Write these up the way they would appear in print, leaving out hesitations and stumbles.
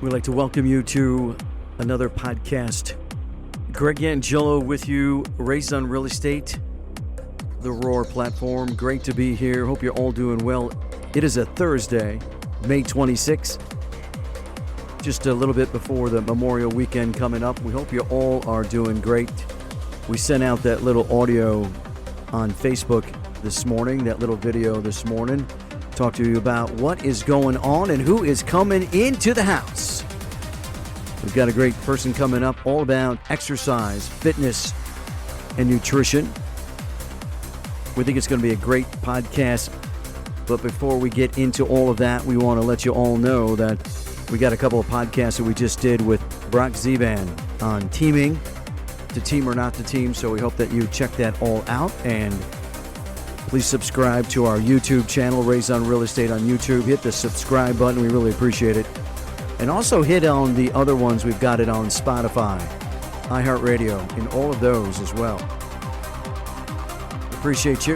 We'd like to welcome you to another podcast. Greg Angelo with you, Raised on Real Estate, the RORE platform. Great to be here. Hope you're all doing well. It is a Thursday, May 26th, just a little bit before the Memorial Weekend coming up. We hope you all are doing great. We sent out that little audio on Facebook this morning, that little video this morning. Talk to you about what is going on and who is coming into the house. We've got a great person coming up all about exercise, fitness, and nutrition. We think it's going to be a great podcast. But before we get into all of that, we want to let you all know that we got a couple of podcasts that we just did with Brock Zivan on teaming, to team or not to team. So we hope that you check that all out. And please subscribe to our YouTube channel, Raised on Real Estate on YouTube. Hit the subscribe button. We really appreciate it. And also hit on the other ones. We've got it on Spotify, iHeartRadio, and all of those as well. Appreciate you.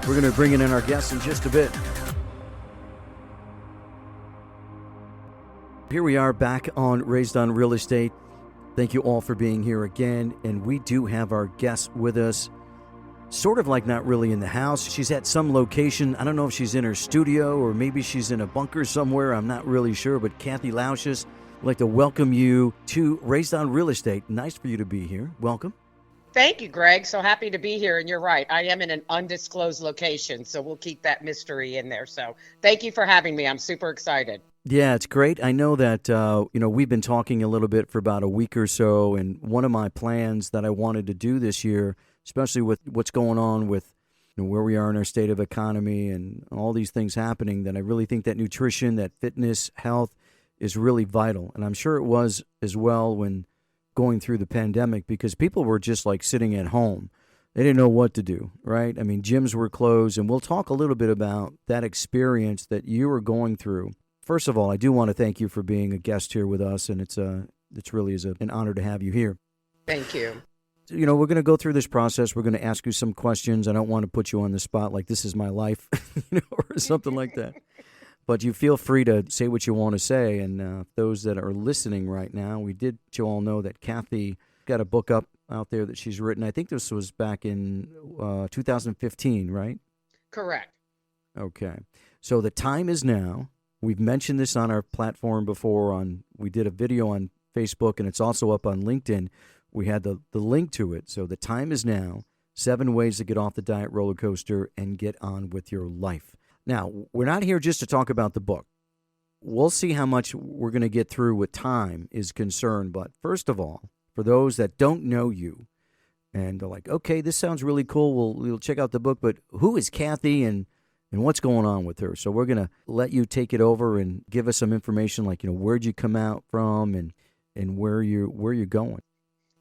We're going to bring in our guests in just a bit. Here we are back on Raised on Real Estate. Thank you all for being here again. And we do have our guest with us. Sort of like not really in the house. She's at some location. I don't know if she's in her studio or maybe she's in a bunker somewhere. I'm not really sure. But Kathy Laucius, I'd like to welcome you to Raised on Real Estate. Nice for you to be here. Welcome. Thank you, Greg. So happy to be here. And you're right. I am in an undisclosed location, so we'll keep that mystery in there. So thank you for having me. I'm super excited. Yeah, it's great. I know that, we've been talking a little bit for about a week or so. And one of my plans that I wanted to do this year, especially with what's going on with where we are in our state of economy and all these things happening, that I really think that nutrition, that fitness, health is really vital. And I'm sure it was as well when going through the pandemic, because people were just like sitting at home. They didn't know what to do, right? I mean, gyms were closed, and we'll talk a little bit about that experience that you were going through. First of all, I do want to thank you for being a guest here with us, and it's really an honor to have you here. Thank you. We're going to go through this process. We're going to ask you some questions. I don't want to put you on the spot like this is my life, or something like that. But you feel free to say what you want to say. And those that are listening right now, we did let you all know that Kathy got a book up out there that she's written. I think this was back in 2015, right? Correct. Okay. So the time is now. We've mentioned this on our platform before. We did a video on Facebook, and it's also up on LinkedIn. We had the link to it. So the time is now. 7 ways to get off the diet roller coaster and get on with your life. Now, we're not here just to talk about the book. We'll see how much we're going to get through with time is concerned. But first of all, for those that don't know you and are like, okay, this sounds really cool, we'll check out the book. But who is Kathy and what's going on with her? So we're going to let you take it over and give us some information like, where'd you come out from and where you're going.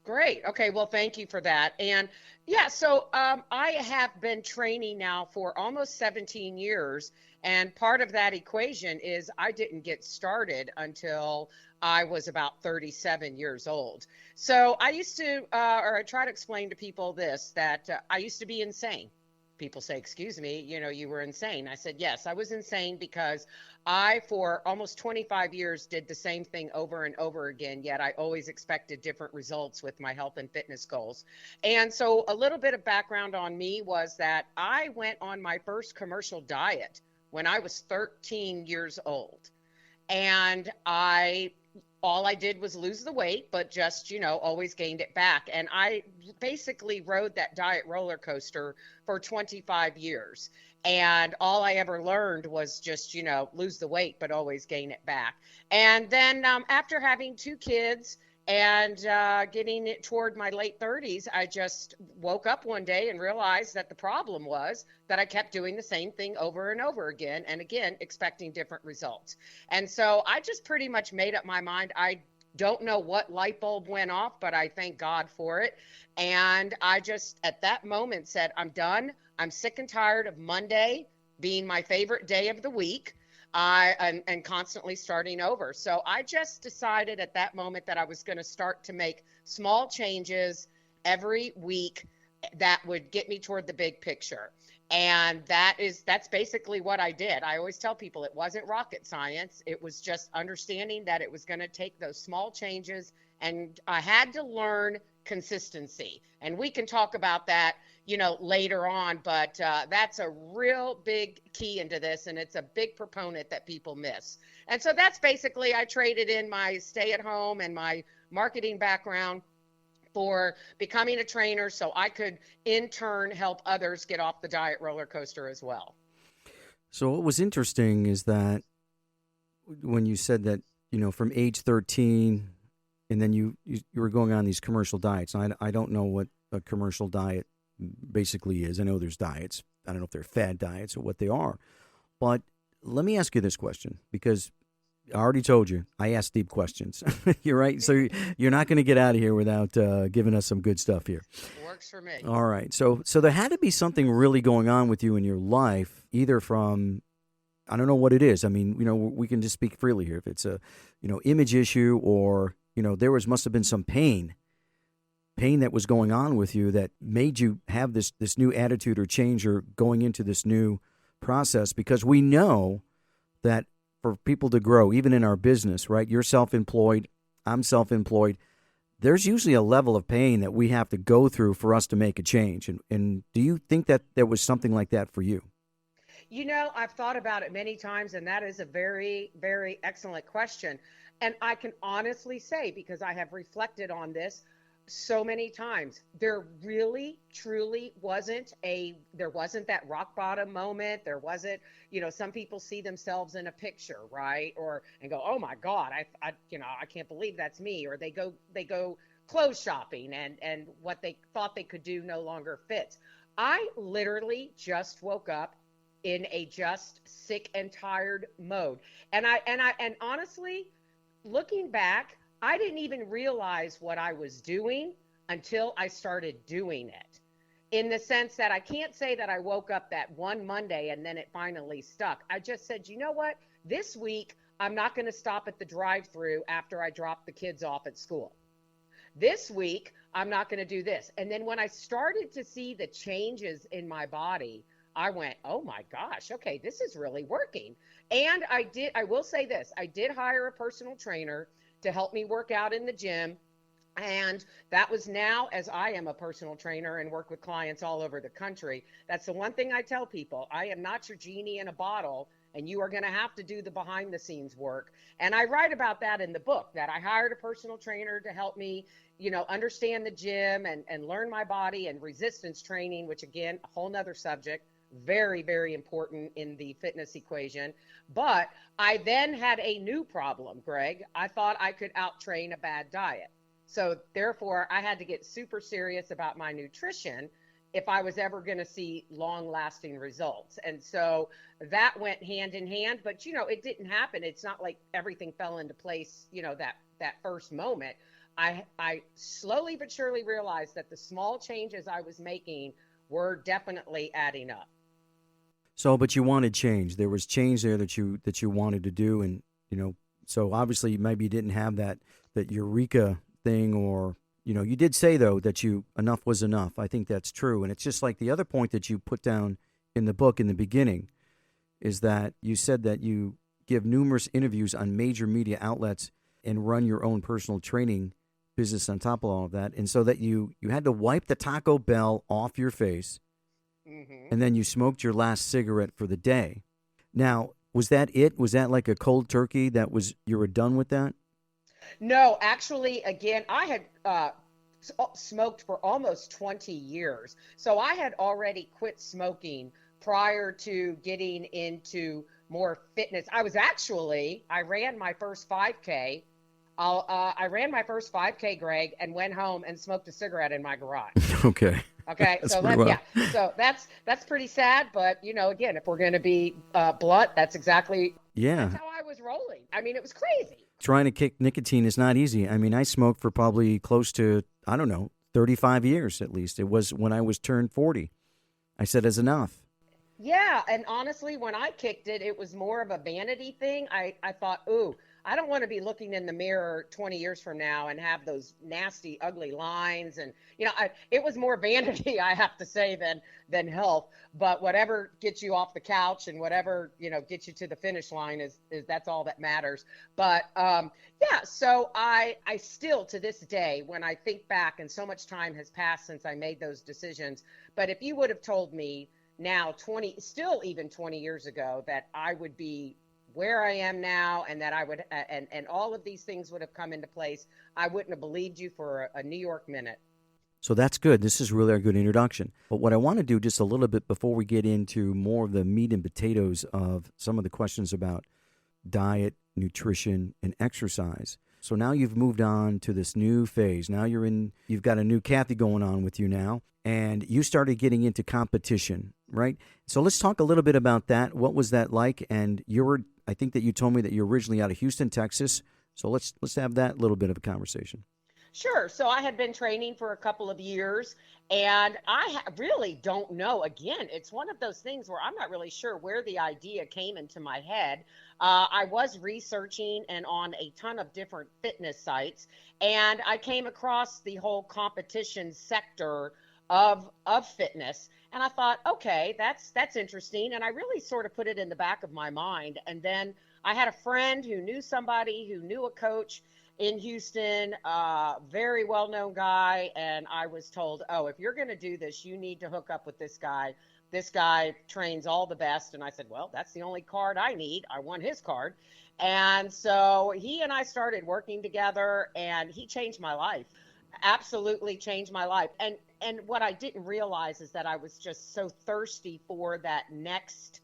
Great. Okay. Well, thank you for that. And yeah, so I have been training now for almost 17 years. And part of that equation is I didn't get started until I was about 37 years old. So I used to, or I try to explain to people this, that I used to be insane. People say, excuse me, you were insane. I said, yes, I was insane because I, for almost 25 years, did the same thing over and over again, yet I always expected different results with my health and fitness goals. And so a little bit of background on me was that I went on my first commercial diet when I was 13 years old. And all I did was lose the weight, but just, always gained it back. And I basically rode that diet roller coaster for 25 years. And all I ever learned was just, lose the weight, but always gain it back. And then after having 2 kids and getting it toward my late 30s, I just woke up one day and realized that the problem was that I kept doing the same thing over and over again, and again, expecting different results. And so I just pretty much made up my mind. I don't know what light bulb went off, but I thank God for it. And I just, at that moment, said, I'm done. I'm sick and tired of Monday being my favorite day of the week. And constantly starting over. So I just decided at that moment that I was going to start to make small changes every week that would get me toward the big picture. And that's basically what I did. I always tell people it wasn't rocket science. It was just understanding that it was going to take those small changes, and I had to learn consistency. And we can talk about that, later on, but that's a real big key into this, and it's a big proponent that people miss. And so that's basically, I traded in my stay at home and my marketing background for becoming a trainer so I could in turn help others get off the diet roller coaster as well. So what was interesting is that when you said that, from age 13, and then you were going on these commercial diets. And I don't know what a commercial diet basically is. I know there's diets. I don't know if they're fad diets or what they are. But let me ask you this question, because I already told you, I ask deep questions. You're right. So you're not going to get out of here without giving us some good stuff here. Works for me. All right. So there had to be something really going on with you in your life, either from, I don't know what it is. I mean, we can just speak freely here. If it's a, image issue, or, there must have been some pain that was going on with you that made you have this new attitude or change, or going into this new process. Because we know that for people to grow, even in our business, right? You're self-employed, I'm self-employed. There's usually a level of pain that we have to go through for us to make a change. And do you think that there was something like that for you? I've thought about it many times, and that is a very, very excellent question. And I can honestly say, because I have reflected on this so many times, there really, truly there wasn't that rock bottom moment. There wasn't, some people see themselves in a picture, right? And go, oh my God, I can't believe that's me. Or they go clothes shopping, and what they thought they could do no longer fits. I literally just woke up in a just sick and tired mode. And honestly, looking back, I didn't even realize what I was doing until I started doing it. In the sense that I can't say that I woke up that one Monday and then it finally stuck. I just said, you know what? This week, I'm not going to stop at the drive-through after I drop the kids off at school. This week, I'm not going to do this. And then when I started to see the changes in my body, I went, oh my gosh, okay, this is really working. And I will say this, I did hire a personal trainer to help me work out in the gym. And that was now, as I am a personal trainer and work with clients all over the country, that's the one thing I tell people. I am not your genie in a bottle, and you are going to have to do the behind the scenes work. And I write about that in the book, that I hired a personal trainer to help me, understand the gym and learn my body, and resistance training, which again, a whole nother subject. Very, very important in the fitness equation. But I then had a new problem, Greg. I thought I could out-train a bad diet. So therefore, I had to get super serious about my nutrition if I was ever going to see long-lasting results. And so that went hand in hand. But, it didn't happen. It's not like everything fell into place, that first moment. I slowly but surely realized that the small changes I was making were definitely adding up. So, but you wanted change. There was change there that you wanted to do, and so obviously maybe you didn't have that eureka thing, or you did say though that enough was enough. I think that's true, and it's just like the other point that you put down in the book in the beginning, is that you said that you give numerous interviews on major media outlets and run your own personal training business on top of all of that, and so that you had to wipe the Taco Bell off your face. Mm-hmm. And then you smoked your last cigarette for the day. Now, was that it? Was that like a cold turkey? You were done with that? No, actually, again, I had smoked for almost 20 years. So I had already quit smoking prior to getting into more fitness. I ran my first 5K. I ran my first 5K, Greg, and went home and smoked a cigarette in my garage. Okay. Okay, so that's pretty sad, but again, if we're going to be blunt, that's exactly that's how I was rolling. I mean, it was crazy. Trying to kick nicotine is not easy. I mean, I smoked for probably close to 35 years at least. It was when I was turned 40. I said, "It's enough." Yeah, and honestly, when I kicked it, it was more of a vanity thing. I thought, ooh, I don't want to be looking in the mirror 20 years from now and have those nasty, ugly lines. And, it was more vanity, I have to say, than health. But whatever gets you off the couch and whatever, gets you to the finish line is that's all that matters. But yeah, so I still to this day, when I think back, and so much time has passed since I made those decisions, but if you would have told me now, even 20 years ago, that I would be where I am now, and that I would, and all of these things would have come into place, I wouldn't have believed you for a New York minute. So that's good. This is really a good introduction. But what I want to do just a little bit before we get into more of the meat and potatoes of some of the questions about diet, nutrition, and exercise. So now you've moved on to this new phase. Now you've got a new Kathy going on with you now, and you started getting into competition, right? So let's talk a little bit about that. What was that like? And I think that you told me that you're originally out of Houston, Texas. So let's have that little bit of a conversation. Sure. So I had been training for a couple of years, and I really don't know. Again, it's one of those things where I'm not really sure where the idea came into my head. I was researching and on a ton of different fitness sites, and I came across the whole competition sector of fitness, and I thought, okay, that's interesting, and I really sort of put it in the back of my mind. And then I had a friend who knew somebody who knew a coach in Houston, very well-known guy, and I was told, oh, if you're going to do this, you need to hook up with this guy. This guy trains all the best. And I said, well, that's the only card I need. I want his card. And so he and I started working together, and he changed my life. Absolutely changed my life. And what I didn't realize is that I was just so thirsty for that next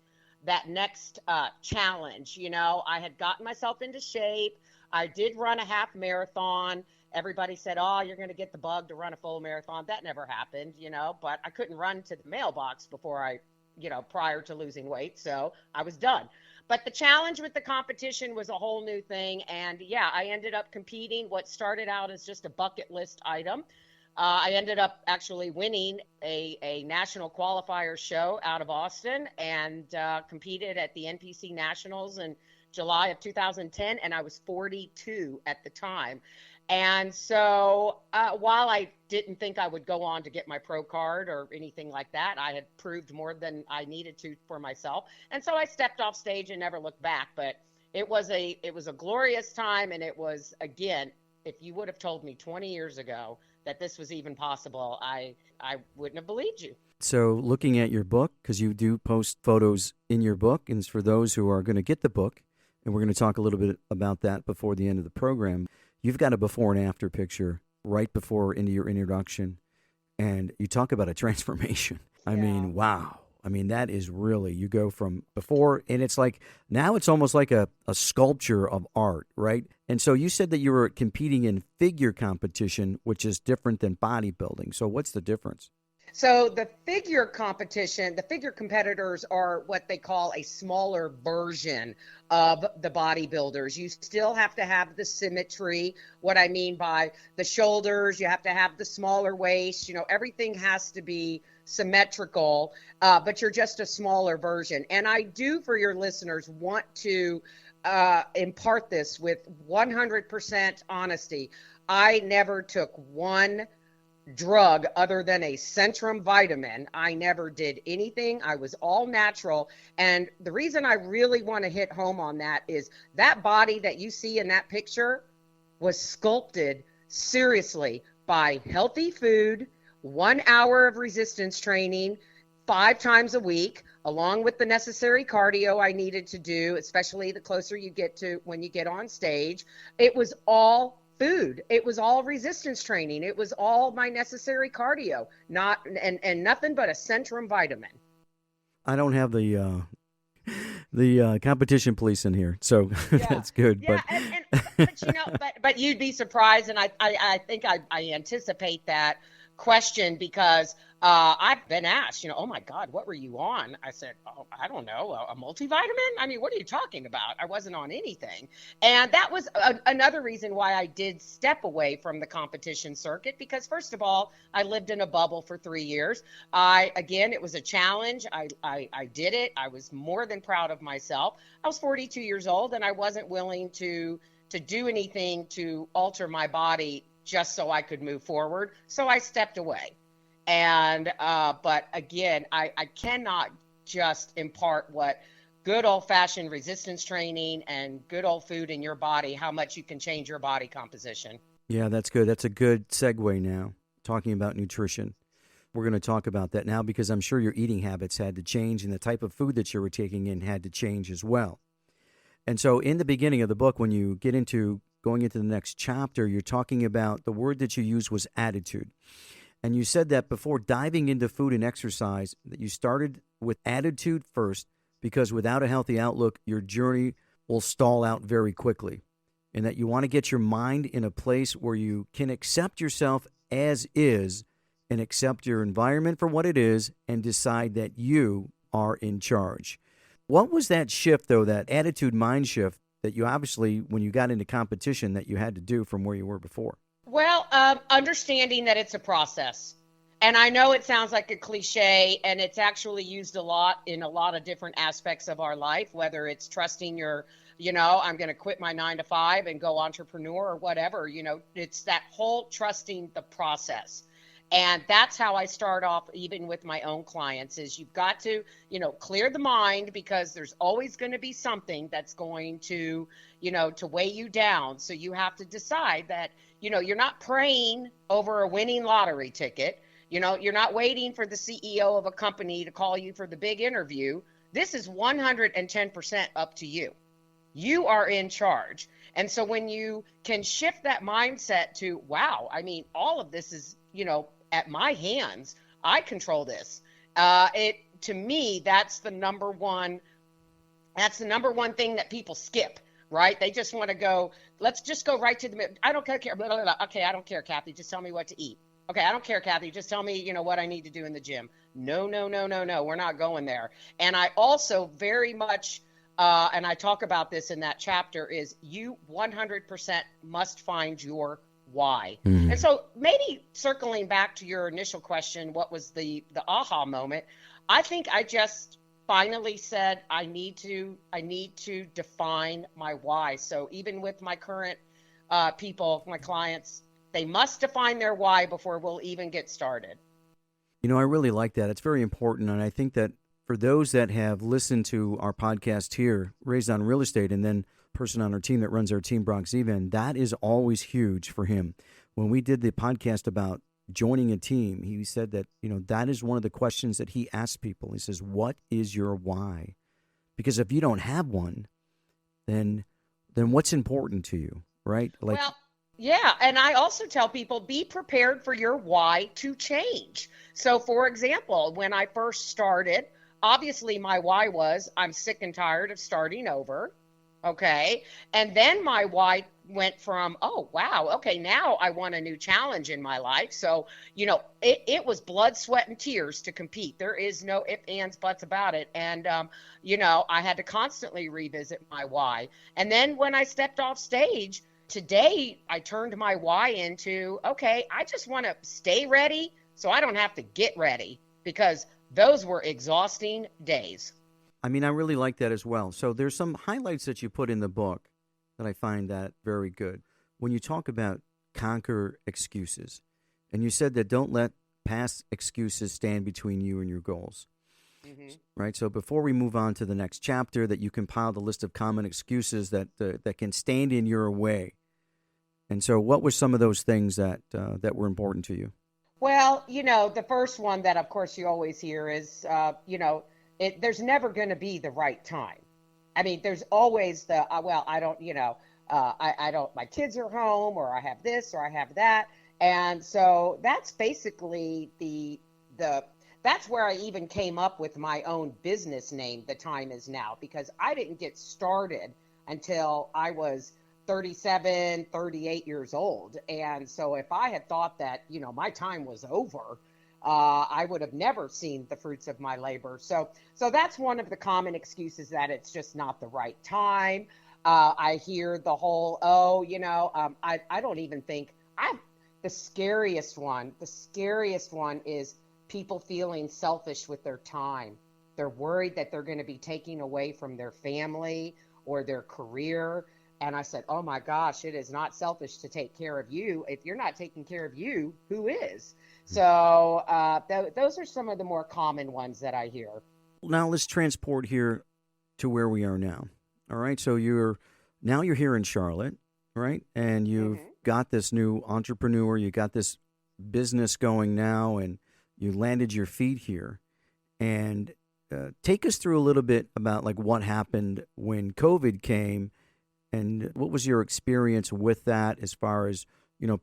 challenge. I had gotten myself into shape. I did run a half marathon. Everybody said, oh, you're going to get the bug to run a full marathon. That never happened, but I couldn't run to the mailbox prior to losing weight. So I was done. But the challenge with the competition was a whole new thing. And yeah, I ended up competing. What started out as just a bucket list item, I ended up actually winning a national qualifier show out of Austin, and competed at the NPC Nationals in July of 2010, and I was 42 at the time. And so while I didn't think I would go on to get my pro card or anything like that, I had proved more than I needed to for myself. And so I stepped off stage and never looked back. But it was a glorious time. And it was, again, if you would have told me 20 years ago that this was even possible, I wouldn't have believed you. So looking at your book, because you do post photos in your book, and for those who are going to get the book, and we're going to talk a little bit about that before the end of the program, you've got a before and after picture right before into your introduction, and you talk about a transformation. I mean, wow. I mean, that is really, you go from before, and it's like, now it's almost like a sculpture of art, right? And so you said that you were competing in figure competition, which is different than bodybuilding. So what's the difference? So the figure competition, the figure competitors are what they call a smaller version of the bodybuilders. You still have to have the symmetry. What I mean by the shoulders, you have to have the smaller waist. Everything has to be symmetrical, but you're just a smaller version. And I do, for your listeners, want to impart this with 100% honesty. I never took one drug other than a Centrum vitamin. I never did anything. I was all natural. And the reason I really want to hit home on that is that body that you see in that picture was sculpted seriously by healthy food, 1 hour of resistance training, 5 times a week, along with the necessary cardio I needed to do, especially the closer you get to when you get on stage. It was all food. It was all resistance training. It was all my necessary cardio, and nothing but a Centrum vitamin. I don't have the competition police in here, so that's good. Yeah, but you'd be surprised, and I think I anticipate that question because I've been asked, oh my God, what were you on? I said, oh, I don't know, a multivitamin? I mean, what are you talking about? I wasn't on anything. And that was another reason why I did step away from the competition circuit, because first of all, I lived in a bubble for 3 years. It was a challenge. I did it. I was more than proud of myself. I was 42 years old, and I wasn't willing to to do anything to alter my body just so I could move forward. So I stepped away. And, but again, I cannot just impart what good old fashioned resistance training and good old food in your body, how much you can change your body composition. Yeah, that's good. That's a good segue now, talking about nutrition. We're going to talk about that now because I'm sure your eating habits had to change and the type of food that you were taking in had to change as well. And so in the beginning of the book, when you get into going into the next chapter, you're talking about the word that you used was attitude. And you said that before diving into food and exercise, that you started with attitude first because without a healthy outlook, your journey will stall out very quickly. And that you want to get your mind in a place where you can accept yourself as is and accept your environment for what it is and decide that you are in charge. What was that shift, though, that attitude mind shift that you obviously, when you got into competition, that you had to do from where you were before? Well, understanding that it's a process. And I know it sounds like a cliche, and it's actually used a lot in a lot of different aspects of our life, whether it's trusting your, I'm going to quit my 9 to 5 and go entrepreneur or whatever, it's that whole trusting the process. And that's how I start off, even with my own clients, is you've got to, clear the mind, because there's always going to be something that's going to, to weigh you down. So you have to decide that, you're not praying over a winning lottery ticket. You're not waiting for the CEO of a company to call you for the big interview. This is 110% up to you. You are in charge. And so when you can shift that mindset to, wow, I mean, all of this is, at my hands, I control this. To me, that's the number one thing that people skip, right? They just want to go, let's just go right to the, I don't care, blah, blah, blah. Okay, I don't care, Kathy, just tell me what to eat. Okay, I don't care, Kathy, just tell me, what I need to do in the gym. No, we're not going there. And I also very much, and I talk about this in that chapter, is you 100% must find your why. And so maybe circling back to your initial question, what was the aha moment? I think I just finally said, I need to define my why. So even with my current people, my clients, they must define their why before we'll even get started. I really like that. It's very important. And I think that for those that have listened to our podcast here, Raised on Real Estate, and then person on our team that runs our team, Bronx Even, that is always huge for him. When we did the podcast about joining a team, he said that, that is one of the questions that he asks people. He says, what is your why? Because if you don't have one, then what's important to you, right? Well, yeah. And I also tell people, be prepared for your why to change. So for example, when I first started, obviously my why was, I'm sick and tired of starting over. Okay. And then my why went from, oh, wow. Okay. Now I want a new challenge in my life. So, it was blood, sweat, and tears to compete. There is no ifs, ands, buts about it. And, I had to constantly revisit my why. And then when I stepped off stage today, I turned my why into, okay, I just want to stay ready so I don't have to get ready, because those were exhausting days. I mean, I really like that as well. So there's some highlights that you put in the book that I find that very good. When you talk about conquer excuses, and you said that don't let past excuses stand between you and your goals. Right? So before we move on to the next chapter, that you compiled a list of common excuses that can stand in your way. And so what were some of those things that were important to you? Well, the first one that, of course, you always hear is, there's never going to be the right time. I mean, there's always the, I don't, I don't, my kids are home, or I have this, or I have that. And so that's basically that's where I even came up with my own business name, The Time Is Now, because I didn't get started until I was 37, 38 years old. And so if I had thought that, my time was over, I would have never seen the fruits of my labor. So that's one of the common excuses, that it's just not the right time. I hear the whole, I don't even think the scariest one is people feeling selfish with their time. They're worried that they're going to be taking away from their family or their career. And I said, oh my gosh, it is not selfish to take care of you. If you're not taking care of you, who is? So those are some of the more common ones that I hear. Now let's transport here to where we are now. All right. So you're here in Charlotte, right? And you've got this new entrepreneur, you got this business going now, and you landed your feet here. And take us through a little bit about like what happened when COVID came, and what was your experience with that as far as,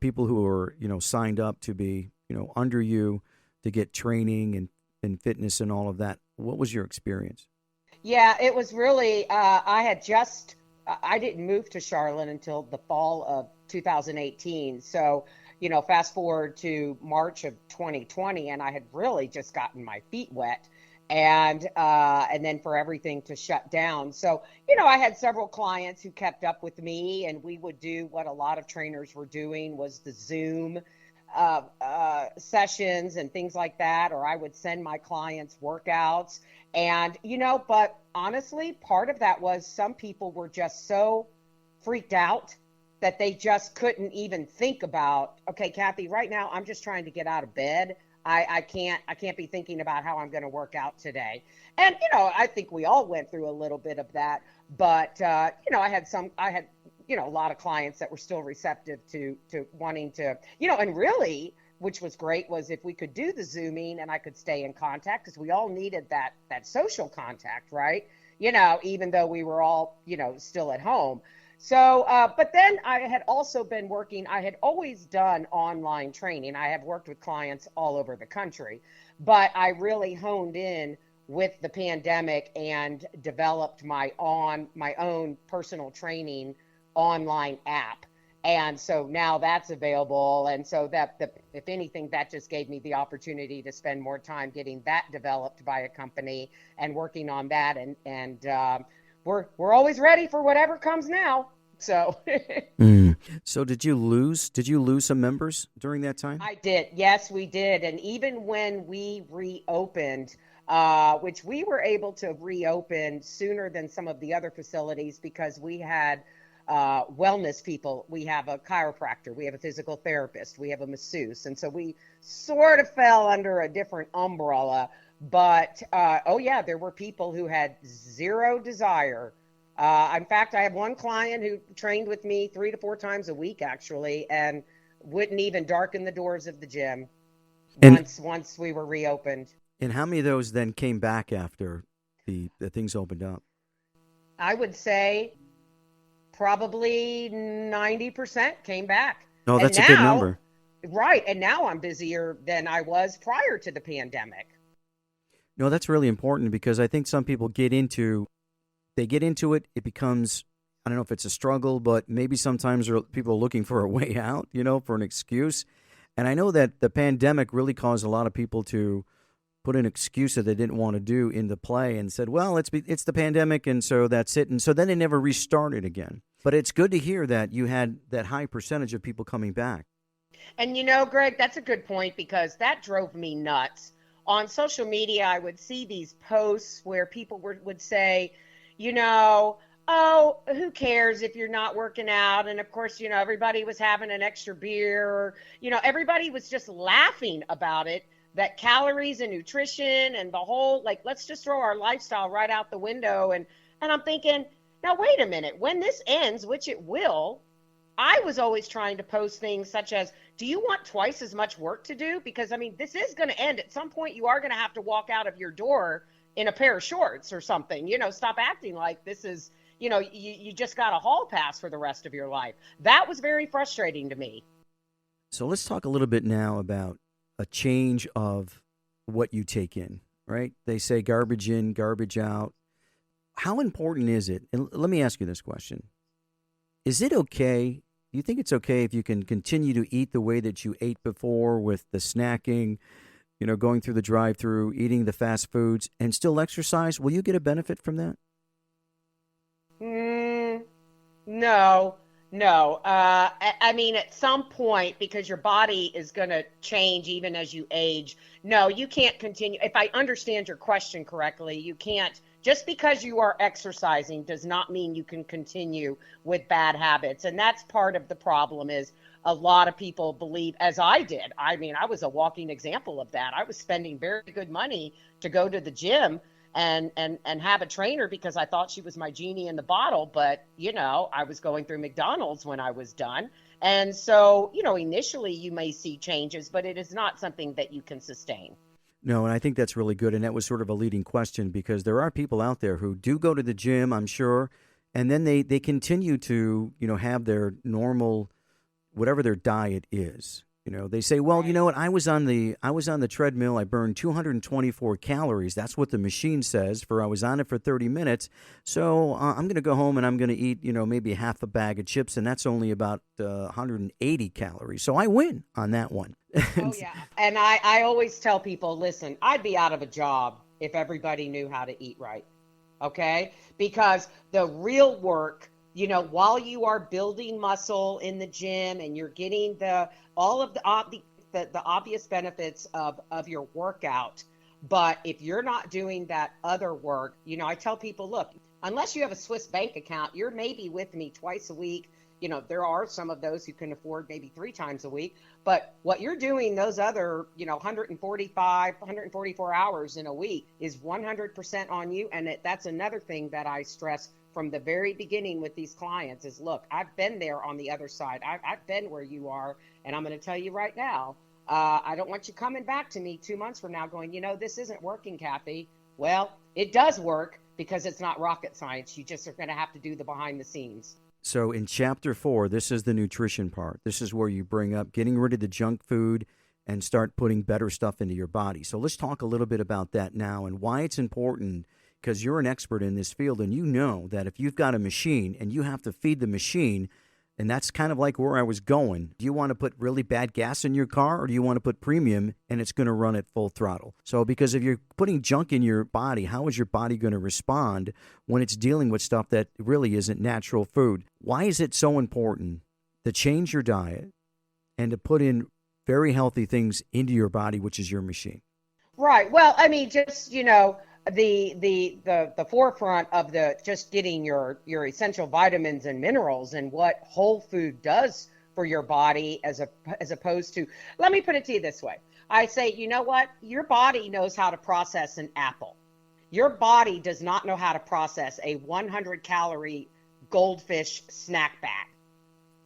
people who were, signed up to be, under you to get training and fitness and all of that. What was your experience? Yeah, it was really, I didn't move to Charlotte until the fall of 2018. So, fast forward to March of 2020, and I had really just gotten my feet wet, and then for everything to shut down. So, I had several clients who kept up with me, and we would do what a lot of trainers were doing, was the Zoom sessions and things like that, or I would send my clients workouts. And, but honestly, part of that was some people were just so freaked out that they just couldn't even think about, okay, Kathy, right now I'm just trying to get out of bed. I can't be thinking about how I'm going to work out today. And, I think we all went through a little bit of that, but, I had a lot of clients that were still receptive to wanting to, and really, which was great, was if we could do the Zooming and I could stay in contact, because we all needed that social contact, right? Even though we were all, still at home. So, but then I had also been working, I had always done online training. I have worked with clients all over the country, but I really honed in with the pandemic and developed my own personal training online app. And so now that's available. And so if anything, that just gave me the opportunity to spend more time getting that developed by a company and working on that. And we're always ready for whatever comes now. So. So did you lose some members during that time? I did. Yes, we did. And even when we reopened, which we were able to reopen sooner than some of the other facilities, because we had wellness people. We have a chiropractor, we have a physical therapist, we have a masseuse. And so we sort of fell under a different umbrella. But, there were people who had zero desire. In fact, I have one client who trained with me 3 to 4 times a week, actually, and wouldn't even darken the doors of the gym once we were reopened. And how many of those then came back after the things opened up? I would say probably 90% came back. Oh, that's a good number. Right. And now I'm busier than I was prior to the pandemic. No, that's really important, because I think some people get into it. It becomes, I don't know if it's a struggle, but maybe sometimes people are looking for a way out, for an excuse. And I know that the pandemic really caused a lot of people to put an excuse that they didn't want to do into play and said, well, it's the pandemic, and so that's it. And so then they never restarted again. But it's good to hear that you had that high percentage of people coming back. And Greg, that's a good point, because that drove me nuts. On social media, I would see these posts where people would say, oh, who cares if you're not working out? And of course, everybody was having an extra beer, or, everybody was just laughing about it, that calories and nutrition and the whole, like, let's just throw our lifestyle right out the window. And I'm thinking, now, wait a minute, when this ends, which it will, I was always trying to post things such as, do you want twice as much work to do? Because, this is going to end. At some point, you are going to have to walk out of your door in a pair of shorts or something. Stop acting like this is, you just got a hall pass for the rest of your life. That was very frustrating to me. So let's talk a little bit now about a change of what you take in, right? They say garbage in, garbage out. How important is it? And let me ask you this question. Is it okay? Do you think it's okay if you can continue to eat the way that you ate before, with the snacking, going through the drive-through, eating the fast foods, and still exercise? Will you get a benefit from that? No. At some point, because your body is going to change even as you age. No, you can't continue. If I understand your question correctly, you can't Just because you are exercising does not mean you can continue with bad habits. And that's part of the problem is a lot of people believe, as I did. I mean, I was a walking example of that. I was spending very good money to go to the gym and have a trainer because I thought she was my genie in the bottle. But, I was going through McDonald's when I was done. And so, initially you may see changes, but it is not something that you can sustain. No, and I think that's really good. And that was sort of a leading question because there are people out there who do go to the gym, I'm sure, and then they continue to, have their normal, whatever their diet is. They say, well, Right. you know what? I was on the treadmill. I burned 224 calories. That's what the machine says. I was on it for 30 minutes. So I'm going to go home and I'm going to eat, maybe half a bag of chips, and that's only about 180 calories. So I win on that one. Oh, yeah. And I always tell people, listen, I'd be out of a job if everybody knew how to eat right. Okay? Because the real work, while you are building muscle in the gym and you're getting all of the obvious benefits of your workout, but if you're not doing that other work, I tell people, look, unless you have a Swiss bank account, you're maybe with me twice a week. There are some of those who can afford maybe 3 times a week, but what you're doing those other, 144 hours in a week is 100% on you. And that's another thing that I stress from the very beginning with these clients is, look, I've been there on the other side. I've been where you are. And I'm going to tell you right now, I don't want you coming back to me 2 months from now going, this isn't working, Kathy. Well, it does work because it's not rocket science. You just are going to have to do the behind the scenes. So in chapter 4, this is the nutrition part. This is where you bring up getting rid of the junk food and start putting better stuff into your body. So let's talk a little bit about that now and why it's important, because you're an expert in this field and you know that if you've got a machine and you have to feed the machine, and that's kind of like where I was going. Do you want to put really bad gas in your car, or do you want to put premium and it's going to run at full throttle? So because if you're putting junk in your body, how is your body going to respond when it's dealing with stuff that really isn't natural food? Why is it so important to change your diet and to put in very healthy things into your body, which is your machine? Right. Well, I mean, just, the forefront of the just getting your essential vitamins and minerals and what whole food does for your body as opposed to, let me put it to you this way. I say, you know what? Your body knows how to process an apple. Your body does not know how to process a 100-calorie goldfish snack bag,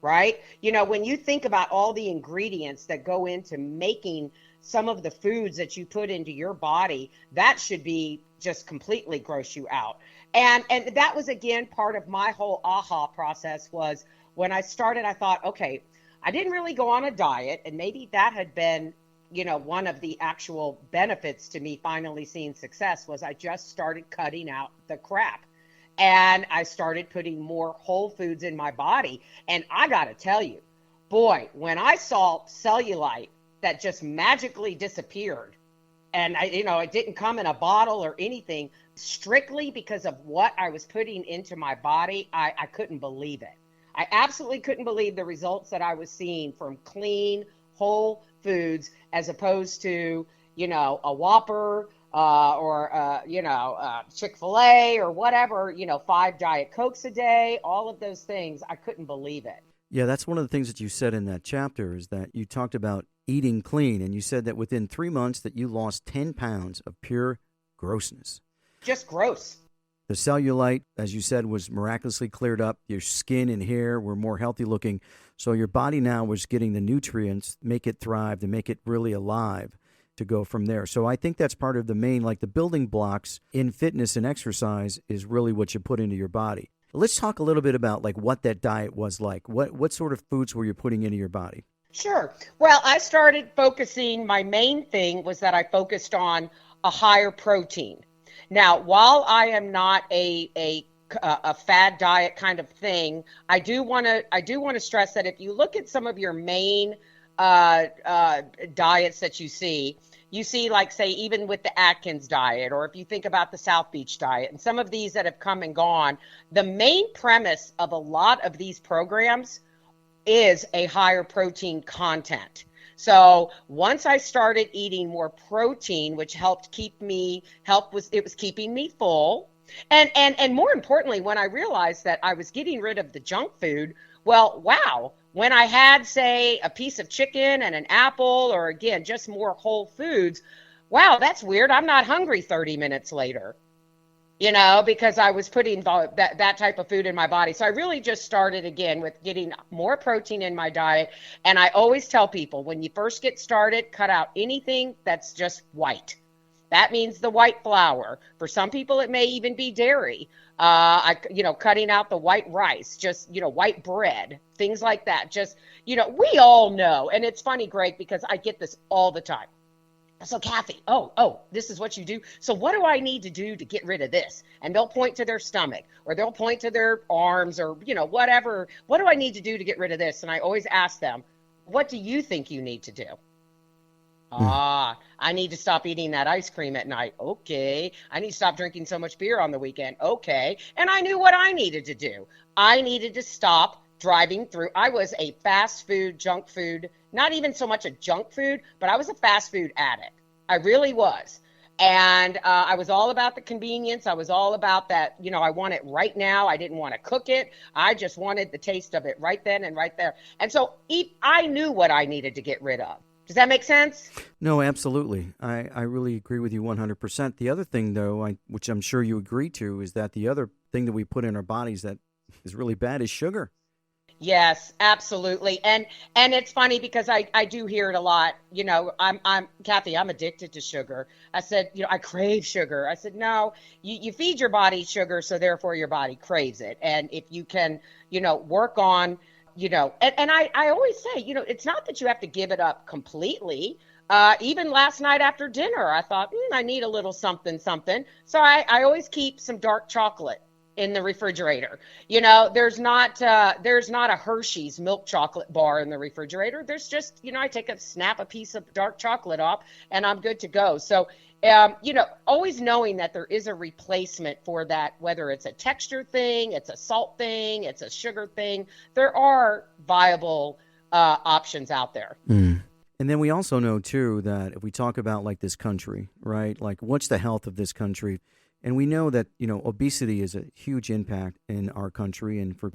right? When you think about all the ingredients that go into making some of the foods that you put into your body, that should be just completely gross you out. And that was, again, part of my whole aha process was when I started, I thought, okay, I didn't really go on a diet, and maybe that had been, one of the actual benefits to me finally seeing success was I just started cutting out the crap. And I started putting more whole foods in my body. And I got to tell you, boy, when I saw cellulite that just magically disappeared, and it didn't come in a bottle or anything, strictly because of what I was putting into my body, I couldn't believe it. I absolutely couldn't believe the results that I was seeing from clean, whole foods as opposed to, a Whopper or Chick-fil-A or whatever, 5 Diet Cokes a day, all of those things. I couldn't believe it. Yeah, that's one of the things that you said in that chapter is that you talked about eating clean, and you said that within 3 months that you lost 10 pounds of pure grossness. Just gross. The cellulite, as you said, was miraculously cleared up. Your skin and hair were more healthy looking. So your body now was getting the nutrients, make it thrive, to make it really alive to go from there. So I think that's part of the main, like the building blocks in fitness and exercise is really what you put into your body. Let's talk a little bit about like what that diet was like. What sort of foods were you putting into your body? Sure. Well, I started focusing, my main thing was that I focused on a higher protein. Now, while I am not a fad diet kind of thing, I do want to stress that if you look at some of your main diets that you see like, say, even with the Atkins diet, or if you think about the South Beach diet and some of these that have come and gone, the main premise of a lot of these programs is a higher protein content. So once I started eating more protein, which it was keeping me full, And more importantly, when I realized that I was getting rid of the junk food, well, wow, when I had, say, a piece of chicken and an apple, or again, just more whole foods, wow, that's weird. I'm not hungry 30 minutes later, because I was putting that type of food in my body. So I really just started again with getting more protein in my diet. And I always tell people, when you first get started, cut out anything that's just white. That means the white flour. For some people, it may even be dairy. Cutting out the white rice, just, white bread, things like that. Just, we all know. And it's funny, Greg, because I get this all the time. So Kathy, this is what you do. So what do I need to do to get rid of this? And they'll point to their stomach, or they'll point to their arms, or, whatever. What do I need to do to get rid of this? And I always ask them, what do you think you need to do? I need to stop eating that ice cream at night. Okay. I need to stop drinking so much beer on the weekend. Okay. And I knew what I needed to do. I needed to stop driving through. I was a fast food, junk food, not even so much a junk food, but I was a fast food addict. I really was. And I was all about the convenience. I was all about that, I want it right now. I didn't want to cook it. I just wanted the taste of it right then and right there. And so I knew what I needed to get rid of. Does that make sense? No, absolutely. I really agree with you 100%. The other thing, though, which I'm sure you agree to, is that the other thing that we put in our bodies that is really bad is sugar. Yes, absolutely. And it's funny because I do hear it a lot. I'm Kathy, I'm addicted to sugar. I said, I crave sugar. I said, no, you feed your body sugar, so therefore your body craves it. And if you can, work on, and I always say, it's not that you have to give it up completely. Even last night after dinner, I thought, I need a little something. So I always keep some dark chocolate in the refrigerator. There's not a Hershey's milk chocolate bar in the refrigerator. There's just, I snap a piece of dark chocolate off and I'm good to go. So, always knowing that there is a replacement for that, whether it's a texture thing, it's a salt thing, it's a sugar thing, there are viable options out there. And then we also know, too, that if we talk about like this country, right, like what's the health of this country? And we know that, obesity is a huge impact in our country and for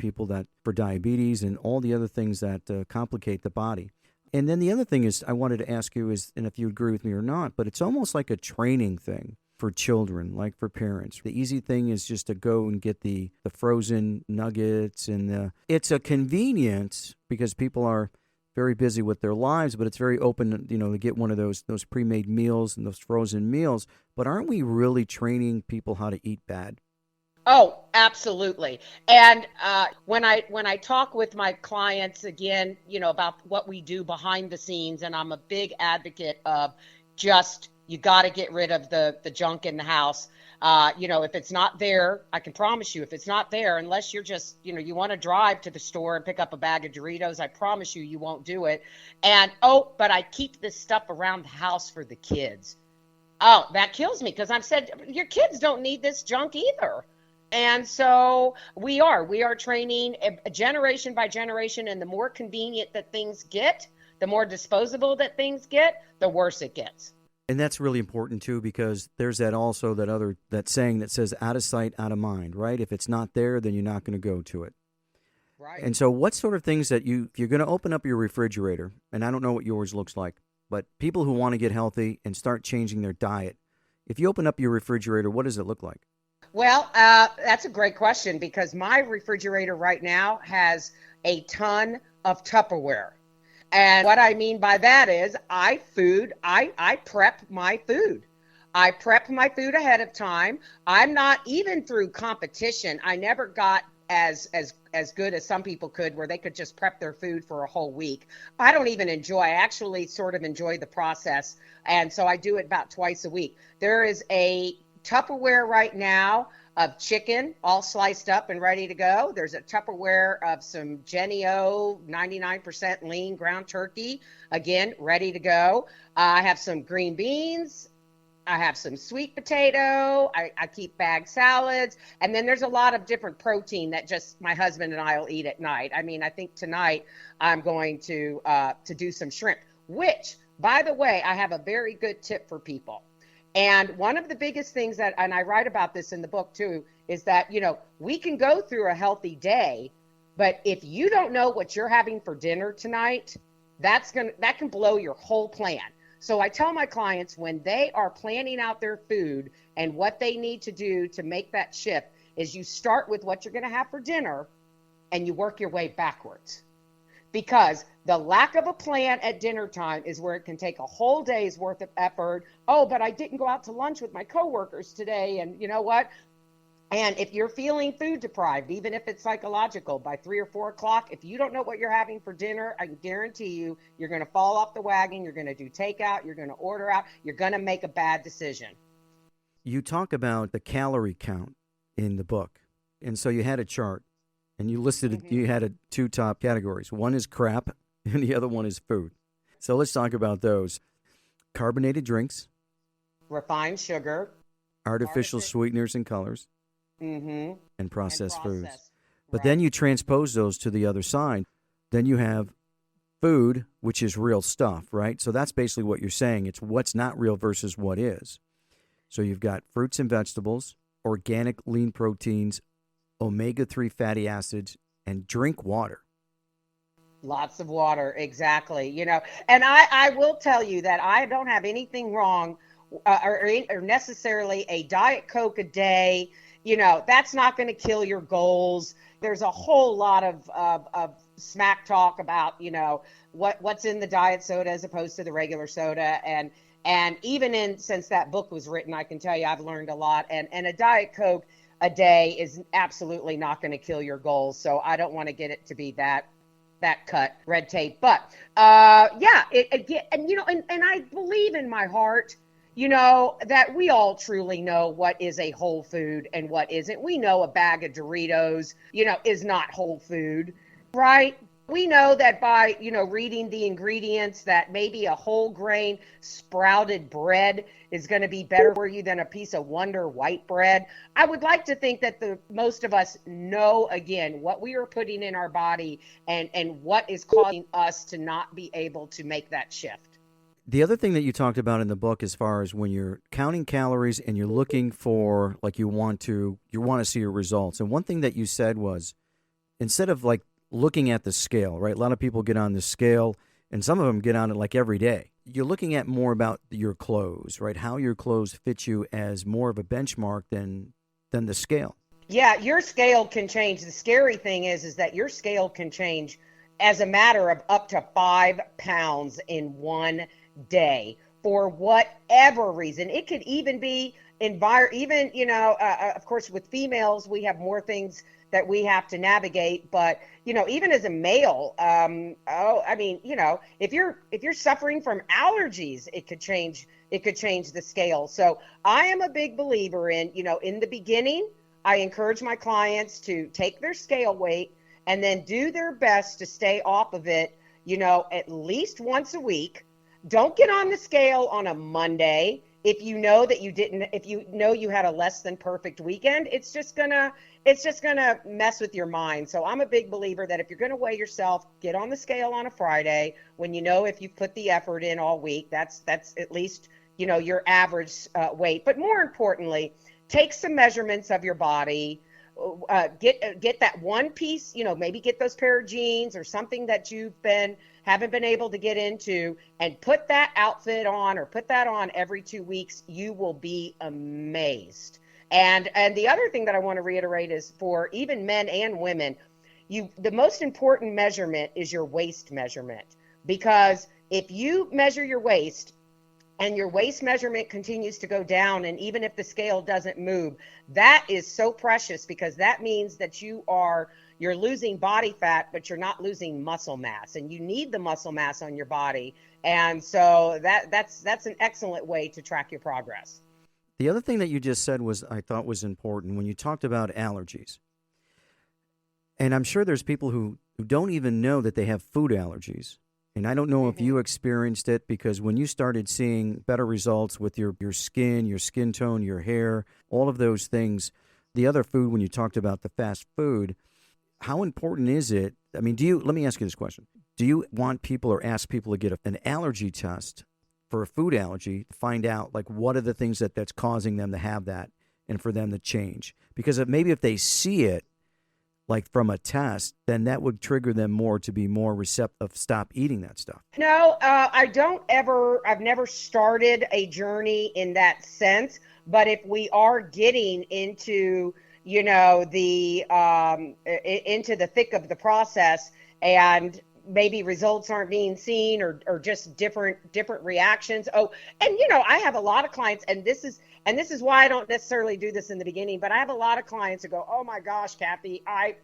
for diabetes and all the other things that complicate the body. And then the other thing is I wanted to ask you is, and if you agree with me or not, but it's almost like a training thing for children, like for parents. The easy thing is just to go and get the frozen nuggets, and it's a convenience because people are very busy with their lives, but it's very open, to get one of those pre-made meals and those frozen meals. But aren't we really training people how to eat bad? Oh, absolutely. And when I talk with my clients again, about what we do behind the scenes, and I'm a big advocate of just, you got to get rid of the junk in the house. If it's not there, I can promise you, if it's not there, unless you're just, you want to drive to the store and pick up a bag of Doritos, I promise you won't do it. And, but I keep this stuff around the house for the kids. Oh, that kills me because I've said, your kids don't need this junk either. And so we are training a generation by generation, and the more convenient that things get, the more disposable that things get, the worse it gets. And that's really important too, because there's that saying that says out of sight, out of mind, right? If it's not there, then you're not going to go to it. Right. And so what sort of things if you're going to open up your refrigerator, and I don't know what yours looks like, but people who want to get healthy and start changing their diet, if you open up your refrigerator, what does it look like? Well, that's a great question because my refrigerator right now has a ton of Tupperware. And what I mean by that is I prep my food. I prep my food ahead of time. I'm not even through competition. I never got as good as some people could, where they could just prep their food for a whole week. I don't even I actually sort of enjoy the process. And so I do it about twice a week. There is a Tupperware right now of chicken all sliced up and ready to go. There's a Tupperware of some Jennie-O 99% lean ground turkey, again, ready to go. I have some green beans. I have some sweet potato. I keep bagged salads. And then there's a lot of different protein that just my husband and I will eat at night. I mean, I think tonight I'm going to do some shrimp, which, by the way, I have a very good tip for people. And one of the biggest things that, and I write about this in the book too, is that, we can go through a healthy day, but if you don't know what you're having for dinner tonight, that can blow your whole plan. So I tell my clients when they are planning out their food and what they need to do to make that shift is you start with what you're going to have for dinner and you work your way backwards. Because the lack of a plan at dinner time is where it can take a whole day's worth of effort. Oh, but I didn't go out to lunch with my coworkers today. And you know what? And if you're feeling food deprived, even if it's psychological, by 3 or 4 o'clock, if you don't know what you're having for dinner, I can guarantee you're going to fall off the wagon. You're going to do takeout. You're going to order out. You're going to make a bad decision. You talk about the calorie count in the book. And so you had a chart. And you listed, you had 2 top categories. One is crap, and the other one is food. So let's talk about those. Carbonated drinks. Refined sugar. Artificial sweeteners and colors. Mm-hmm. And processed foods. But Right. then you transpose those to the other side. Then you have food, which is real stuff, right? So that's basically what you're saying. It's what's not real versus what is. So you've got fruits and vegetables, organic lean proteins, omega-3 fatty acids, and drink water. Lots of water, exactly. And I will tell you that I don't have anything wrong or necessarily a Diet Coke a day. That's not going to kill your goals. There's a whole lot of smack talk about, what's in the diet soda as opposed to the regular soda. And even since that book was written, I can tell you I've learned a lot. And a Diet Coke a day is absolutely not going to kill your goals. So I don't want to get it to be that cut red tape. But and I believe in my heart, that we all truly know what is a whole food and what isn't. We know a bag of Doritos, is not whole food, right? We know that by, reading the ingredients that maybe a whole grain sprouted bread is going to be better for you than a piece of Wonder white bread. I would like to think that most of us know, again, what we are putting in our body and what is causing us to not be able to make that shift. The other thing that you talked about in the book, as far as when you're counting calories and you're looking for, like, you want to see your results. And one thing that you said was, instead of looking at the scale, right? A lot of people get on the scale, and some of them get on it like every day. You're looking at more about your clothes, right? How your clothes fit you as more of a benchmark than the scale. Yeah, your scale can change. The scary thing is that your scale can change as a matter of up to 5 pounds in one day for whatever reason. It could even be of course, with females, we have more things that we have to navigate, but even as a male, if you're suffering from allergies, it could change the scale. So I am a big believer in the beginning, I encourage my clients to take their scale weight and then do their best to stay off of it, at least once a week. Don't get on the scale on a Monday. If you know that you had a less than perfect weekend, it's just gonna mess with your mind. So I'm a big believer that if you're gonna weigh yourself, get on the scale on a Friday when if you've put the effort in all week. That's at least your average weight. But more importantly, take some measurements of your body. Get that one piece. Maybe get those pair of jeans or something that haven't been able to get into, and put that outfit on or put that on every 2 weeks. You will be amazed. And the other thing that I want to reiterate is for even men and women, the most important measurement is your waist measurement, because if you measure your waist and your waist measurement continues to go down, and even if the scale doesn't move, that is so precious, because that means that you're losing body fat, but you're not losing muscle mass, and you need the muscle mass on your body. And so that's an excellent way to track your progress. The other thing that you just said I thought was important when you talked about allergies. And I'm sure there's people who don't even know that they have food allergies. And I don't know if you experienced it, because when you started seeing better results with your skin tone, your hair, all of those things, the other food, when you talked about the fast food, how important is it? I mean, let me ask you this question. Do you want people or ask people to get an allergy test for a food allergy, find out like what are the things that's causing them to have that and for them to change. Because if they see it like from a test, then that would trigger them more to be more receptive, stop eating that stuff. No, I've never started a journey in that sense, but if we are getting into, into the thick of the process and maybe results aren't being seen or just different reactions. Oh, and I have a lot of clients, and this is why I don't necessarily do this in the beginning, but I have a lot of clients who go, "Oh my gosh, Kathy, I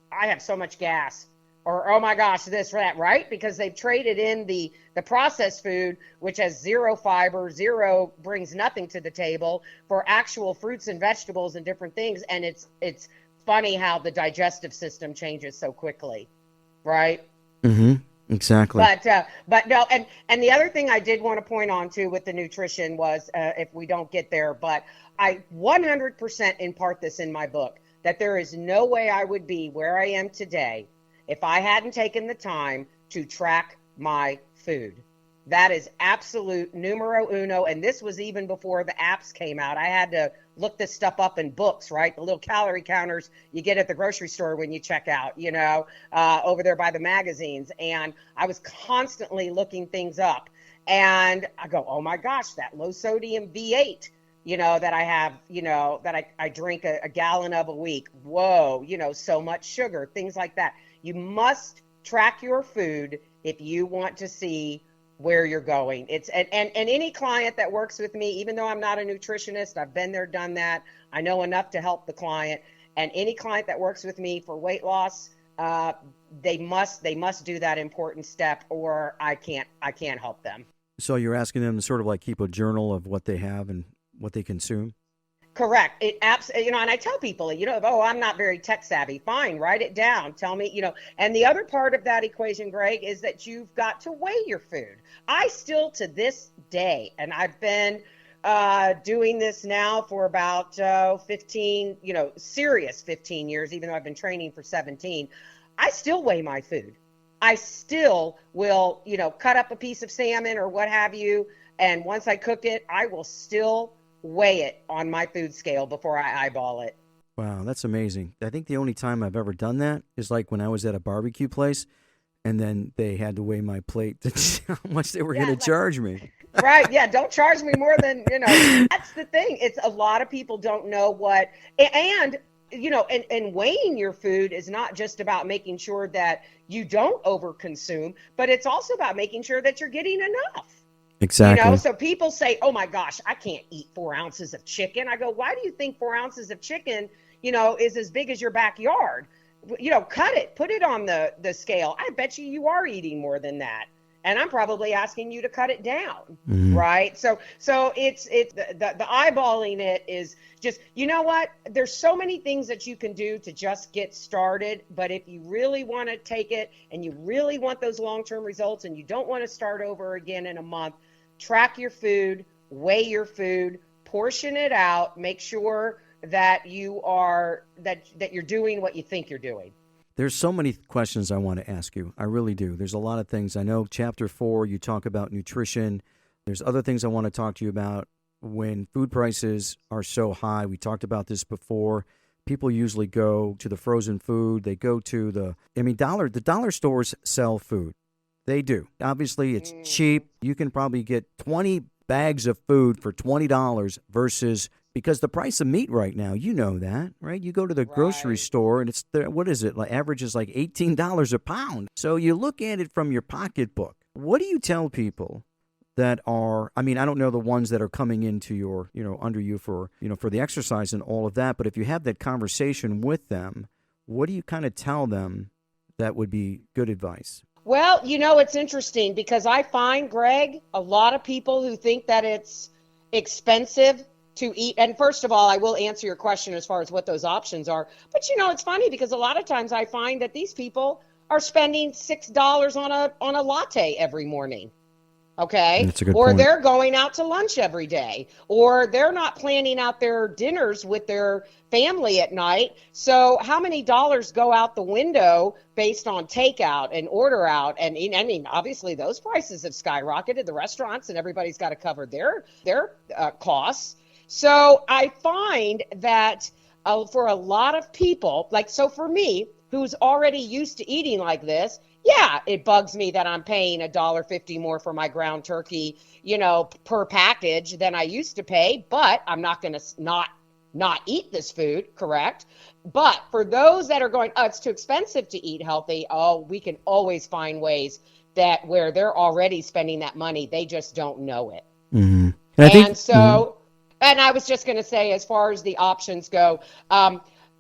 have so much gas," or "Oh my gosh, this or that," right? Because they've traded in the processed food, which has zero fiber, brings nothing to the table, for actual fruits and vegetables and different things. And it's funny how the digestive system changes so quickly, right? Mm-hmm. Exactly. But no, and the other thing I did want to point on too with the nutrition was, if we don't get there, but I 100% impart this in my book, that there is no way I would be where I am today if I hadn't taken the time to track my food. That is absolute numero uno. And this was even before the apps came out. I had to look this stuff up in books, right? The little calorie counters you get at the grocery store when you check out, over there by the magazines. And I was constantly looking things up. And I go, oh my gosh, that low sodium V8, that I have, that I drink a gallon of a week. Whoa, so much sugar, things like that. You must track your food if you want to see where you're going. And any client that works with me, even though I'm not a nutritionist, I've been there, done that. I know enough to help the client. And any client that works with me for weight loss, they must do that important step, or I can't help them. So you're asking them to sort of like keep a journal of what they have and what they consume? Correct. It and I tell people, oh, I'm not very tech savvy. Fine, write it down. Tell me, and the other part of that equation, Greg, is that you've got to weigh your food. I still, to this day, and I've been doing this now for about 15, serious 15 years, even though I've been training for 17, I still weigh my food. I still will, cut up a piece of salmon or what have you. And once I cook it, I will still weigh it on my food scale before I eyeball it. Wow, that's amazing. I think the only time I've ever done that is like when I was at a barbecue place, and then they had to weigh my plate to see how much they were going to charge me. Right, yeah, don't charge me more than, that's the thing. It's a lot of people don't know what, and weighing your food is not just about making sure that you don't overconsume, but it's also about making sure that you're getting enough. Exactly. So people say, oh my gosh, I can't eat 4 ounces of chicken. I go, why do you think 4 ounces of chicken, is as big as your backyard? Cut it, put it on the scale. I bet you are eating more than that. And I'm probably asking you to cut it down. Mm-hmm. Right. So it's the eyeballing it is just, what? There's so many things that you can do to just get started. But if you really want to take it and you really want those long-term results and you don't want to start over again in a month, track your food, weigh your food, portion it out, make sure that you're doing what you think you're doing. There's so many questions I want to ask you. I really do. There's a lot of things. I know chapter 4, you talk about nutrition. There's other things I want to talk to you about when food prices are so high. We talked about this before. People usually go to the frozen food. They go to the dollar stores sell food. They do. Obviously, it's cheap. You can probably get 20 bags of food for $20 versus, because the price of meat right now, that, right? You go to the grocery store and it's what is it? Like average is like $18 a pound. So you look at it from your pocketbook. What do you tell people that are, I don't know the ones that are coming into your, under you for, for the exercise and all of that, but if you have that conversation with them, what do you kind of tell them that would be good advice? Well, it's interesting because I find, Greg, a lot of people who think that it's expensive to eat. And first of all, I will answer your question as far as what those options are. But, it's funny because a lot of times I find that these people are spending $6 on a latte every morning. Okay. That's a good Or point. they're going out to lunch every day, or they're not planning out their dinners with their family at night. So, how many dollars go out the window based on takeout and order out? And I mean, obviously, those prices have skyrocketed. The restaurants and everybody's got to cover their costs. So, I find that for a lot of people, like, so for me, who's already used to eating like this, yeah, it bugs me that I'm paying $1.50 more for my ground turkey, per package than I used to pay, but I'm not going to not eat this food, correct? But for those that are going, oh, it's too expensive to eat healthy, oh, we can always find ways that where they're already spending that money, they just don't know it. Mm-hmm. And so, and I was just going to say, as far as the options go,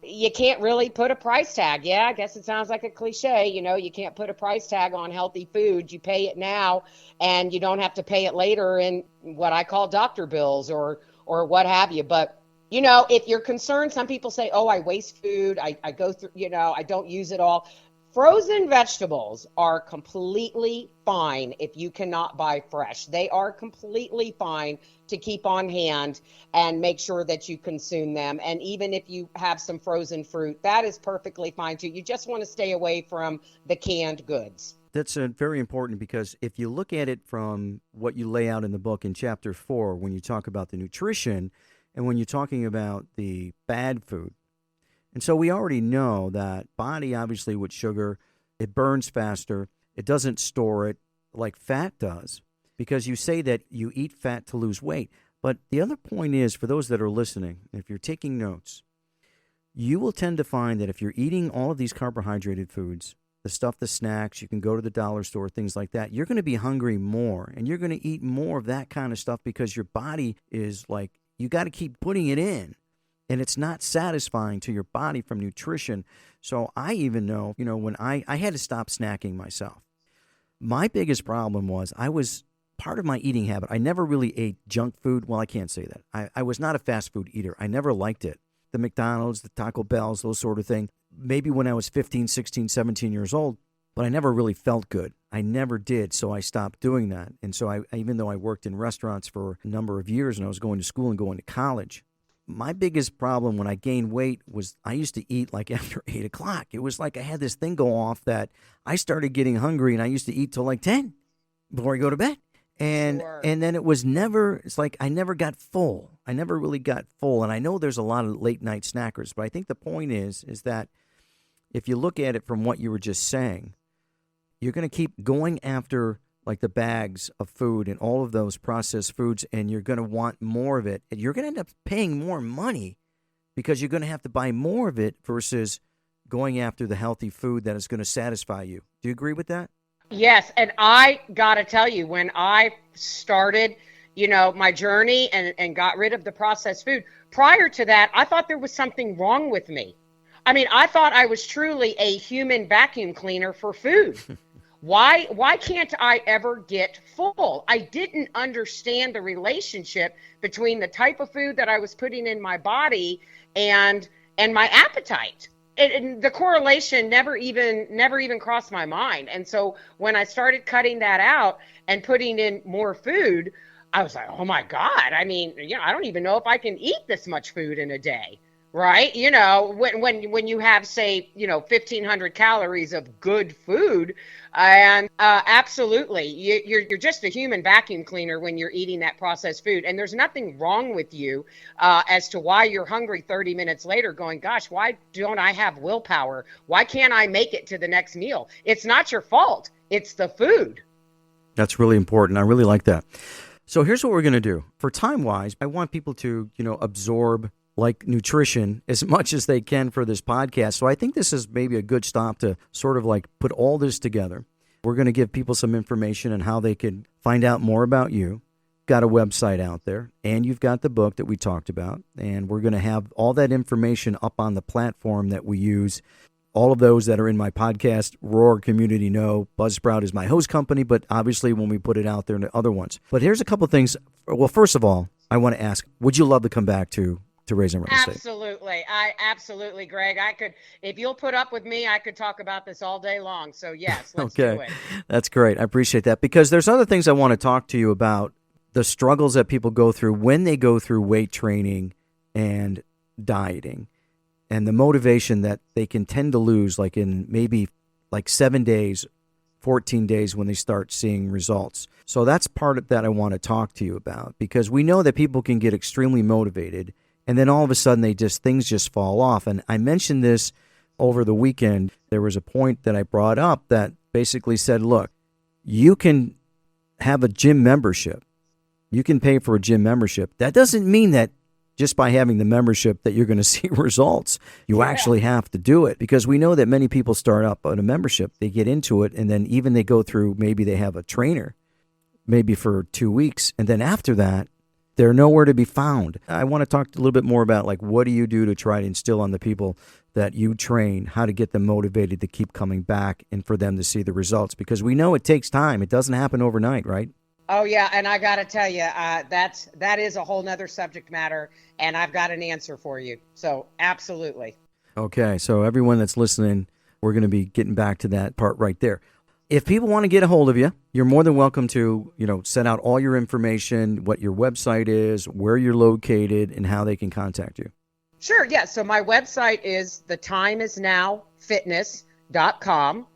you can't really put a price tag. Yeah, I guess it sounds like a cliche. You can't put a price tag on healthy food. You pay it now, and you don't have to pay it later in what I call doctor bills or what have you. But, if you're concerned, some people say, oh, I waste food. I go through, I don't use it all. Frozen vegetables are completely fine if you cannot buy fresh. They are completely fine to keep on hand and make sure that you consume them. And even if you have some frozen fruit, that is perfectly fine too. You just want to stay away from the canned goods. That's very important, because if you look at it from what you lay out in the book in chapter 4, when you talk about the nutrition and when you're talking about the bad food. And so we already know that body, obviously, with sugar, it burns faster. It doesn't store it like fat does, because you say that you eat fat to lose weight. But the other point is, for those that are listening, if you're taking notes, you will tend to find that if you're eating all of these carbohydrated foods, the snacks, you can go to the dollar store, things like that, you're going to be hungry more, and you're going to eat more of that kind of stuff, because your body is like, you got to keep putting it in. And it's not satisfying to your body from nutrition. So I even know, when I had to stop snacking myself. My biggest problem was part of my eating habit. I never really ate junk food. Well, I can't say that. I was not a fast food eater. I never liked it. The McDonald's, the Taco Bells, those sort of thing. Maybe when I was 15, 16, 17 years old, but I never really felt good. I never did. So I stopped doing that. And so even though I worked in restaurants for a number of years and I was going to school and going to college, my biggest problem when I gained weight was I used to eat like after 8 o'clock. It was like I had this thing go off that I started getting hungry, and I used to eat till like 10 before I go to bed. And Sure. and then it's like I never got full. I never really got full. And I know there's a lot of late night snackers, but I think the point is that if you look at it from what you were just saying, you're going to keep going after like the bags of food and all of those processed foods, and you're going to want more of it. And you're going to end up paying more money because you're going to have to buy more of it versus going after the healthy food that is going to satisfy you. Do you agree with that? Yes, and I got to tell you, when I started, my journey and got rid of the processed food, prior to that, I thought there was something wrong with me. I mean, I thought I was truly a human vacuum cleaner for food. Why can't I ever get full? I didn't understand the relationship between the type of food that I was putting in my body and my appetite. And the correlation never even crossed my mind. And so when I started cutting that out and putting in more food, I was like, oh my God. I mean, I don't even know if I can eat this much food in a day. Right. When you have, say, 1,500 calories of good food, and absolutely, you're just a human vacuum cleaner when you're eating that processed food. And there's nothing wrong with you as to why you're hungry 30 minutes later going, gosh, why don't I have willpower? Why can't I make it to the next meal? It's not your fault. It's the food. That's really important. I really like that. So here's what we're going to do. For time-wise, I want people to, absorb like nutrition as much as they can for this podcast. So I think this is maybe a good stop to sort of like put all this together. We're going to give people some information on how they can find out more about you. Got a website out there, and you've got the book that we talked about, and we're going to have all that information up on the platform that we use. All of those that are in my podcast, RORE community know Buzzsprout is my host company, but obviously when we put it out there, the other ones. But here's a couple things. Well, first of all, I want to ask, would you love to come back to to Raise on Real Estate. Absolutely, Greg. If you'll put up with me, I could talk about this all day long. So yes, let's Okay. do it. That's great. I appreciate that, because there's other things I want to talk to you about, the struggles that people go through when they go through weight training and dieting, and the motivation that they can tend to lose, like in maybe like 7 days, 14 days when they start seeing results. So that's part of that I want to talk to you about, because we know that people can get extremely motivated and then all of a sudden things just fall off. And I mentioned this over the weekend. There was a point that I brought up that basically said, look, you can have a gym membership. You can pay for a gym membership. That doesn't mean that just by having the membership that you're going to see results. You actually have to do it, because we know that many people start up on a membership. They get into it, and then even they go through, maybe they have a trainer, maybe for 2 weeks. And then after that, they're nowhere to be found. I want to talk a little bit more about, like, what do you do to try to instill on the people that you train, how to get them motivated to keep coming back and for them to see the results, because we know it takes time. It doesn't happen overnight, right? Oh yeah, and I got to tell you, that is a whole nother subject matter, and I've got an answer for you. So absolutely. Okay, so everyone that's listening, we're going to be getting back to that part right there. If people want to get a hold of you, you're more than welcome to, send out all your information, what your website is, where you're located, and how they can contact you. Sure, yeah. So my website is thetimeiснowfitness.com.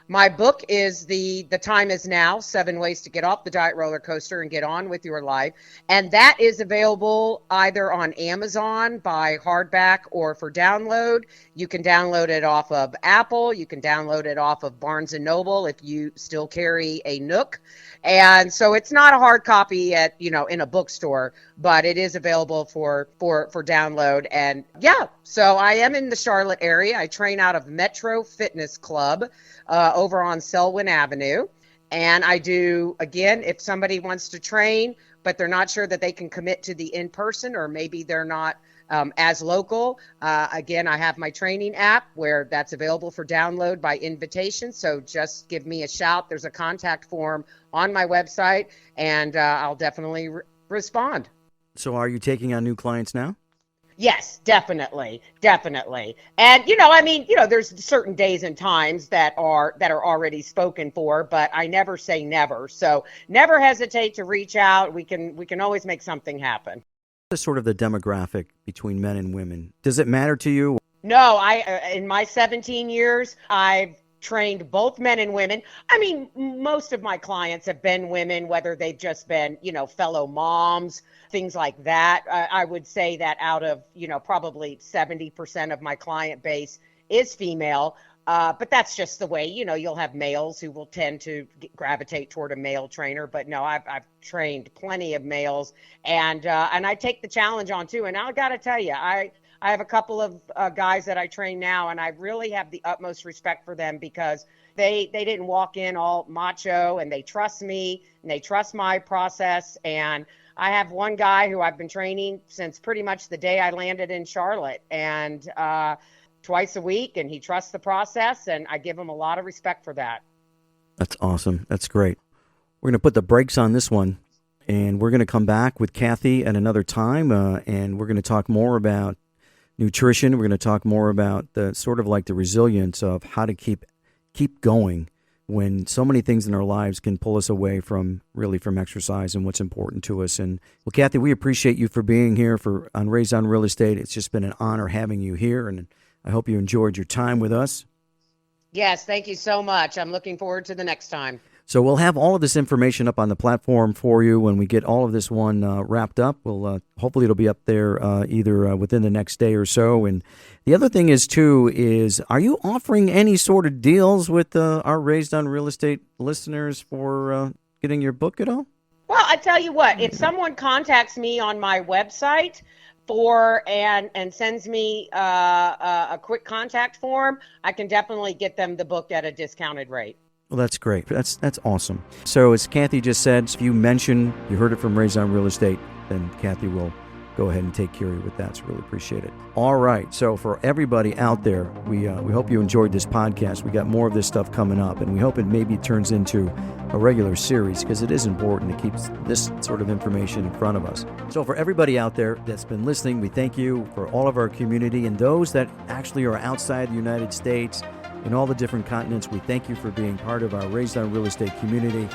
My book is The Time Is Now, 7 Ways to Get Off the Diet Roller Coaster and Get On With Your Life. And that is available either on Amazon by hardback or for download. You can download it off of Apple. You can download it off of Barnes & Noble if you still carry a Nook. And so it's not a hard copy in a bookstore, but it is available for download. And yeah, so I am in the Charlotte area. I train out of Metro Fitness Club over on Selwyn Avenue. And I do, again, if somebody wants to train, but they're not sure that they can commit to the in-person, or maybe they're not as local. Again, I have my training app where that's available for download by invitation. So just give me a shout. There's a contact form on my website, and I'll definitely respond. So are you taking on new clients now? Yes, definitely. And, there's certain days and times that are already spoken for, but I never say never. So never hesitate to reach out. We can always make something happen. Sort of the demographic between men and women. Does it matter to you? No, in my 17 years, I've trained both men and women. I mean, most of my clients have been women, whether they've just been, fellow moms, things like that. I would say that out of, probably 70% of my client base is female. But that's just the way, you'll have males who will tend to gravitate toward a male trainer. But no, I've trained plenty of males, and I take the challenge on too. And I got to tell you, I have a couple of guys that I train now, and I really have the utmost respect for them, because they didn't walk in all macho, and they trust me and they trust my process. And I have one guy who I've been training since pretty much the day I landed in Charlotte, and twice a week, and he trusts the process, and I give him a lot of respect for that. That's awesome. That's great. We're going to put the brakes on this one, and we're going to come back with Kathy at another time, and we're going to talk more about nutrition. We're going to talk more about the sort of like the resilience of how to keep going when so many things in our lives can pull us away from exercise and what's important to us. And well, Kathy, we appreciate you for being here on Raise on Real Estate. It's just been an honor having you here, and I hope you enjoyed your time with us. Yes, thank you so much. I'm looking forward to the next time. So we'll have all of this information up on the platform for you when we get all of this one wrapped up. We'll hopefully it'll be up there either within the next day or so. And the other thing is are you offering any sort of deals with our Raised on Real Estate listeners for getting your book at all? Well, I tell you what, if someone contacts me on my website and sends me a quick contact form, I can definitely get them the book at a discounted rate. Well, that's great. That's awesome. So as Kathy just said, if you mention you heard it from Raise on Real Estate, then Kathy will go ahead and take care of you with that. So really appreciate it. All right. So for everybody out there, we hope you enjoyed this podcast. We got more of this stuff coming up, and we hope it maybe turns into a regular series because it is important to keep this sort of information in front of us. So for everybody out there that's been listening, we thank you. For all of our community and those that actually are outside the United States in all the different continents, we thank you for being part of our Raised on Real Estate community.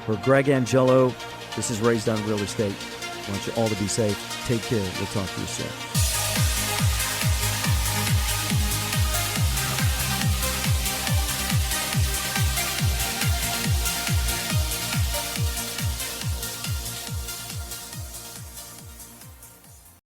For Greg Angelo, this is Raised on Real Estate. I want you all to be safe. Take care. We'll talk to you soon.